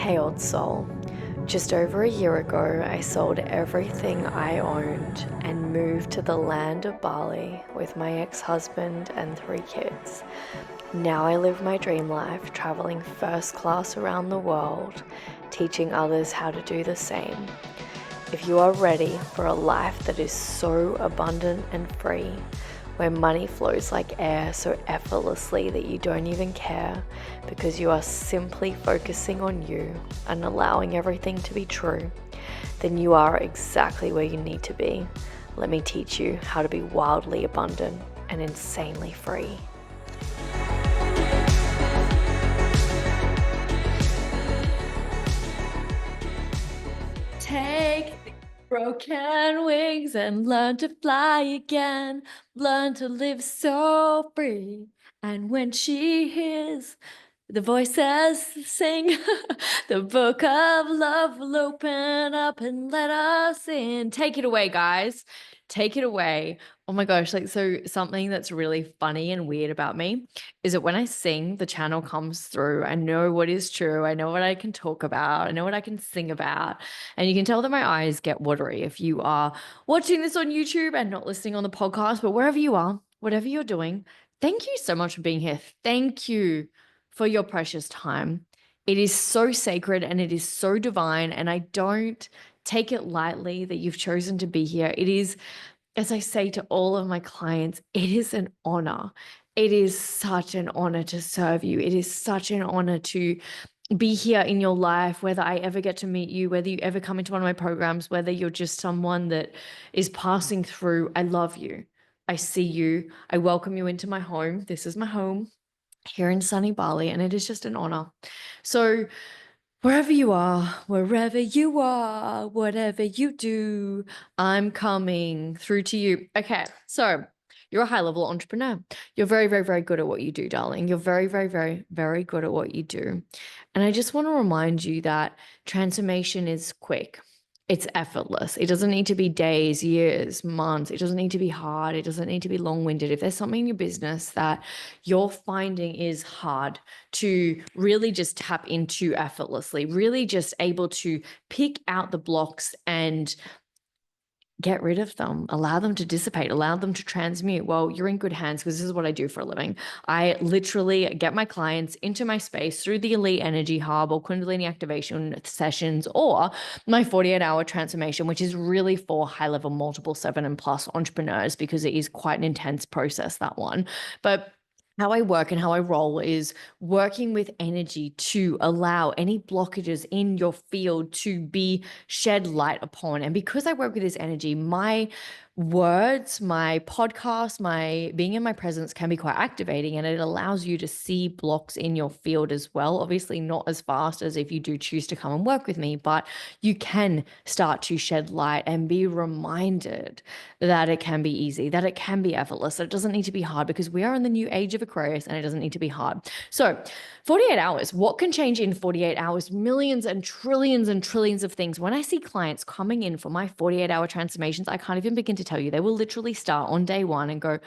Hey old soul, just over a year ago I sold everything I owned and moved to the land of Bali with my ex-husband and 3 kids. Now I live my dream life, traveling first class around the world, teaching others how to do the same. If you are ready for a life that is so abundant and free, where money flows like air so effortlessly that you don't even care because you are simply focusing on you and allowing everything to be true, then you are exactly where you need to be. Let me teach you how to be wildly abundant and insanely free. Take broken wings and learn to fly again. Learn to live so free. And when she hears the voices sing, the book of love will open up and let us in. Take it away, guys. Take it away. Oh my gosh, so something that's really funny and weird about me is that when I sing, the channel comes through. I know what is true. I know what I can talk about. I know what I can sing about. And you can tell that my eyes get watery if you are watching this on YouTube and not listening on the podcast. But wherever you are, whatever you're doing, thank you so much for being here. Thank you for your precious time. It is so sacred and it is so divine. And I don't take it lightly that you've chosen to be here. It is, as I say to all of my clients, it is an honor. It is such an honor to serve you. It is such an honor to be here in your life, whether I ever get to meet you, whether you ever come into one of my programs, whether you're just someone that is passing through. I love you. I see you. I welcome you into my home. This is my home here in sunny Bali, and it is just an honor. So wherever you are, whatever you do, I'm coming through to you. Okay, so you're a high-level entrepreneur. You're very, very, very good at what you do, darling. You're very, very, very, very good at what you do. And I just want to remind you that transformation is quick. It's effortless. It doesn't need to be days, years, months. It doesn't need to be hard. It doesn't need to be long-winded. If there's something in your business that you're finding is hard to really just tap into effortlessly, really just able to pick out the blocks and get rid of them, allow them to dissipate, allow them to transmute. Well, you're in good hands because this is what I do for a living. I literally get my clients into my space through the Elite Energy Hub or Kundalini activation sessions or my 48-hour transformation, which is really for high-level multiple 7 and plus entrepreneurs because it is quite an intense process, that one. But how I work and how I roll is working with energy to allow any blockages in your field to be shed light upon. And because I work with this energy, my words, my podcast, my being in my presence can be quite activating, and it allows you to see blocks in your field as well. Obviously, not as fast as if you do choose to come and work with me, but you can start to shed light and be reminded that it can be easy, that it can be effortless, that it doesn't need to be hard because we are in the new age of Aquarius and it doesn't need to be hard. So 48 hours, what can change in 48 hours? Millions and trillions of things. When I see clients coming in for my 48-hour transformations, I can't even begin to tell you. They will literally start on day one and go,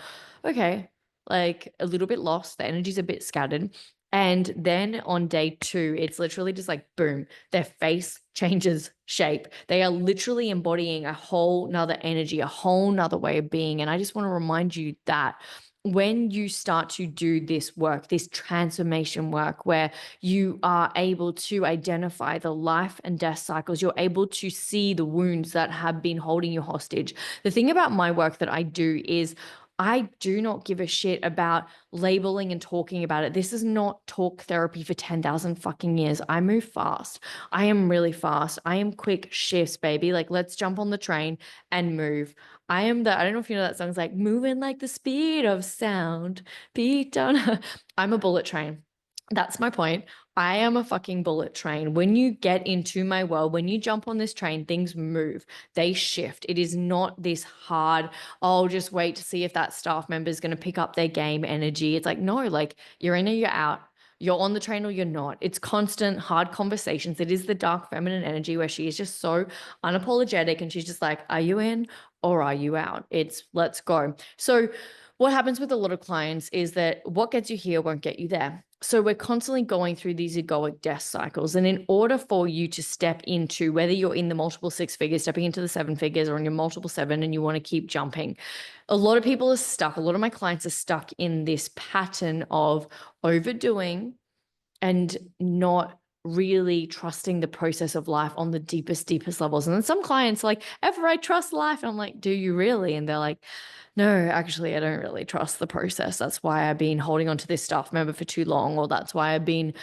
okay, like a little bit lost. The energy's a bit scattered. And then on day 2, it's literally just like, boom, their face changes shape. They are literally embodying a whole nother energy, a whole nother way of being. And I just want to remind you that when you start to do this work, this transformation work, where you are able to identify the life and death cycles, you're able to see the wounds that have been holding you hostage. The thing about my work that I do is I do not give a shit about labeling and talking about it. This is not talk therapy for 10,000 fucking years. I move fast. I am really fast. I am quick shifts, baby. Like, let's jump on the train and move. I am I don't know if you know that song's like moving like the speed of sound, beat down. I'm a bullet train. That's my point. I am a fucking bullet train. When you get into my world, when you jump on this train, things move, they shift. It is not this hard, I'll just wait to see if that staff member is going to pick up their game energy. It's like, no, like you're in or you're out. You're on the train or you're not. It's constant hard conversations. It is the dark feminine energy where she is just so unapologetic and she's just like, are you in or are you out? It's let's go. So what happens with a lot of clients is that what gets you here won't get you there. So we're constantly going through these egoic death cycles. And in order for you to step into, whether you're in the multiple six figures, stepping into the seven figures, or in your multiple seven and you want to keep jumping, a lot of people are stuck. A lot of my clients are stuck in this pattern of overdoing and not really trusting the process of life on the deepest levels. And then some clients like, ever I trust life. And I'm like, do you really? And they're like, no, actually, I don't really trust the process. That's why I've been holding on to this staff member for too long, or that's why I've been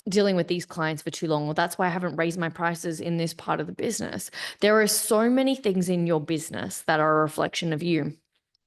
dealing with these clients for too long, or that's why I haven't raised my prices in this part of the business. There are so many things in your business that are a reflection of you.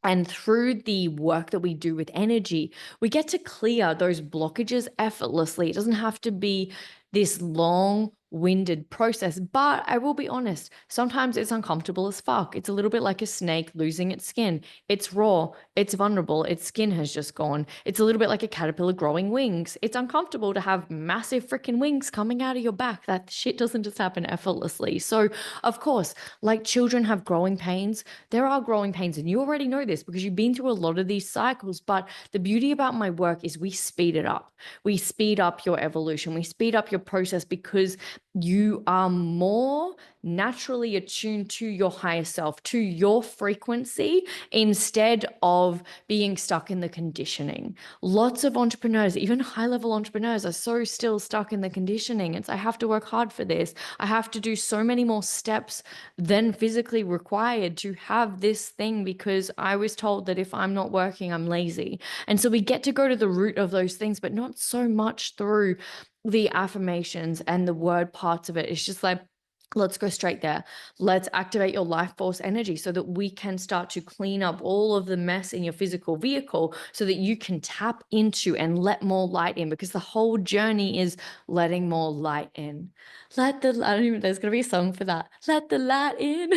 And through the work that we do with energy, we get to clear those blockages effortlessly. It doesn't have to be this long-winded process, but I will be honest, sometimes it's uncomfortable as fuck. It's a little bit like a snake losing its skin. It's raw, it's vulnerable, its skin has just gone. It's a little bit like a caterpillar growing wings. It's uncomfortable to have massive freaking wings coming out of your back. That shit doesn't just happen effortlessly. So, of course, like children have growing pains, there are growing pains, and you already know this because you've been through a lot of these cycles. But the beauty about my work is we speed it up. We speed up your evolution. We speed up your process because you are more naturally attuned to your higher self, to your frequency, instead of being stuck in the conditioning. Lots of entrepreneurs, even high-level entrepreneurs, are so still stuck in the conditioning. It's, I have to work hard for this. I have to do so many more steps than physically required to have this thing because I was told that if I'm not working, I'm lazy. And so we get to go to the root of those things, but not so much through the affirmations and the word parts of it. It's just like, let's go straight there. Let's activate your life force energy so that we can start to clean up all of the mess in your physical vehicle so that you can tap into and let more light in, because the whole journey is letting more light in. Let the light in. There's going to be a song for that. Let the light in.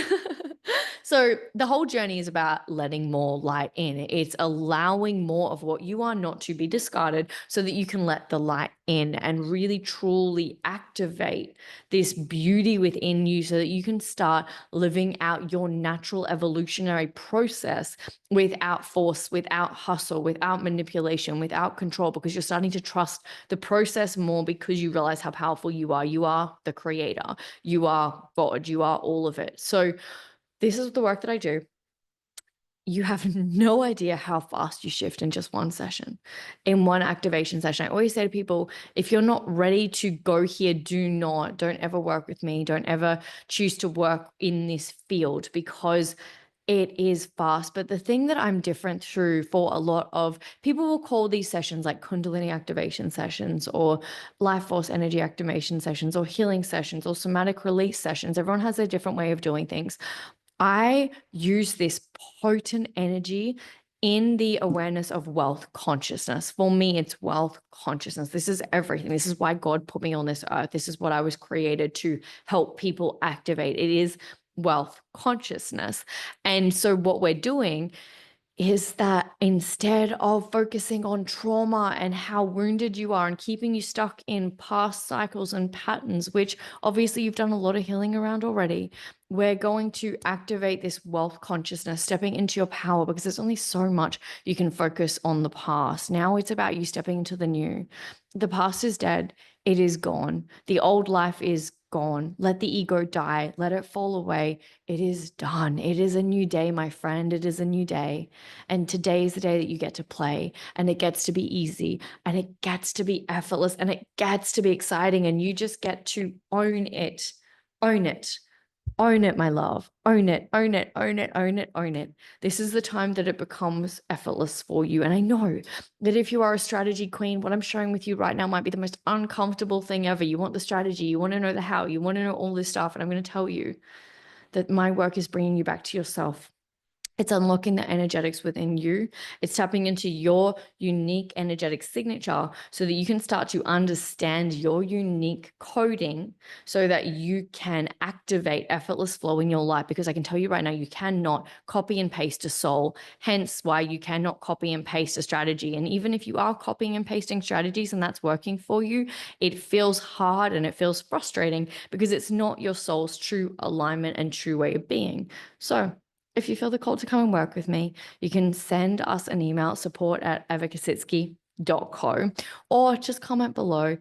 So the whole journey is about letting more light in. It's allowing more of what you are not to be discarded so that you can let the light in and really truly activate this beauty within you so that you can start living out your natural evolutionary process without force, without hustle, without manipulation, without control, because you're starting to trust the process more because you realize how powerful you are. You are the creator. You are God. You are all of it. So this is the work that I do. You have no idea how fast you shift in just one session, in one activation session. I always say to people, if you're not ready to go here, don't ever work with me. Don't ever choose to work in this field because it is fast. But the thing that I'm different through for a lot of people will call these sessions like Kundalini activation sessions or life force energy activation sessions or healing sessions or somatic release sessions. Everyone has a different way of doing things. I use this potent energy in the awareness of wealth consciousness. For me, it's wealth consciousness. This is everything. This is why God put me on this earth. This is what I was created to help people activate. It is wealth consciousness. And so what we're doing is that instead of focusing on trauma and how wounded you are and keeping you stuck in past cycles and patterns, which obviously you've done a lot of healing around already, we're going to activate this wealth consciousness, stepping into your power, because there's only so much you can focus on the past. Now it's about you stepping into the new. The past is dead. It is gone. The old life is gone. Let the ego die. Let it fall away. It is done. It is a new day, my friend. It is a new day. And today is the day that you get to play, and it gets to be easy, and it gets to be effortless, and it gets to be exciting. And you just get to own it. Own it. Own it, my love. Own it, own it, own it, own it, own it. This is the time that it becomes effortless for you. And I know that if you are a strategy queen, what I'm sharing with you right now might be the most uncomfortable thing ever. You want the strategy, you want to know the how, you want to know all this stuff. And I'm going to tell you that my work is bringing you back to yourself. It's unlocking the energetics within you. It's tapping into your unique energetic signature so that you can start to understand your unique coding so that you can activate effortless flow in your life. Because I can tell you right now, you cannot copy and paste a soul, hence why you cannot copy and paste a strategy. And even if you are copying and pasting strategies and that's working for you, it feels hard and it feels frustrating because it's not your soul's true alignment and true way of being. So if you feel the call to come and work with me, you can send us an email, support@evakasitsky or just comment below.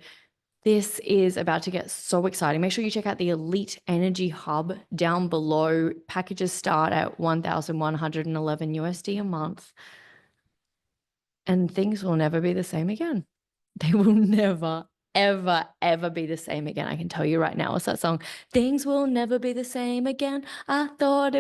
This is about to get so exciting. Make sure you check out the Elite Energy Hub down below. Packages start at 1,111 USD a month. And things will never be the same again. They will never, ever, ever be the same again. I can tell you right now. What's that song? Things will never be the same again. I thought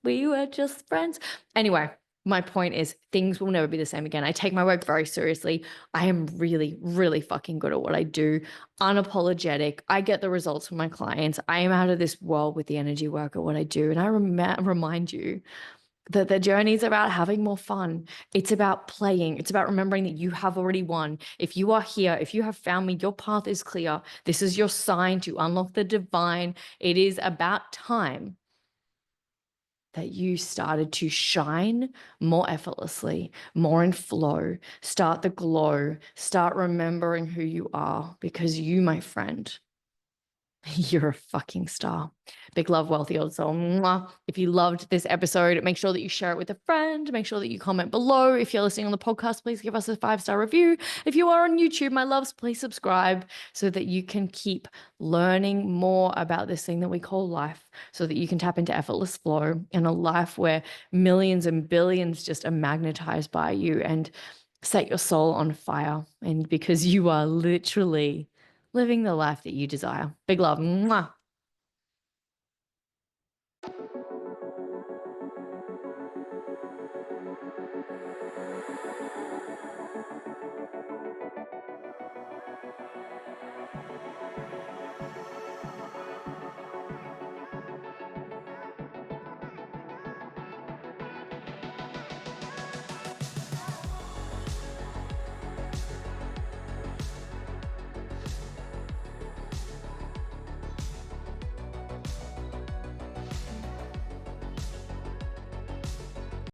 we were just friends. Anyway, my point is things will never be the same again. I take my work very seriously. I am really, really fucking good at what I do. Unapologetic. I get the results from my clients. I am out of this world with the energy work at what I do. And I remind you that the journey is about having more fun. It's about playing. It's about remembering that you have already won. If you are here, if you have found me, your path is clear. This is your sign to unlock the divine. It is about time that you started to shine more effortlessly, more in flow, start the glow, start remembering who you are, because you, my friend, you're a fucking star. Big love, wealthy old soul. Mwah. If you loved this episode, make sure that you share it with a friend. Make sure that you comment below. If you're listening on the podcast, please give us a 5-star review. If you are on YouTube, my loves, please subscribe so that you can keep learning more about this thing that we call life, so that you can tap into effortless flow in a life where millions and billions just are magnetized by you and set your soul on fire. And because you are literally living the life that you desire. Big love. Mwah.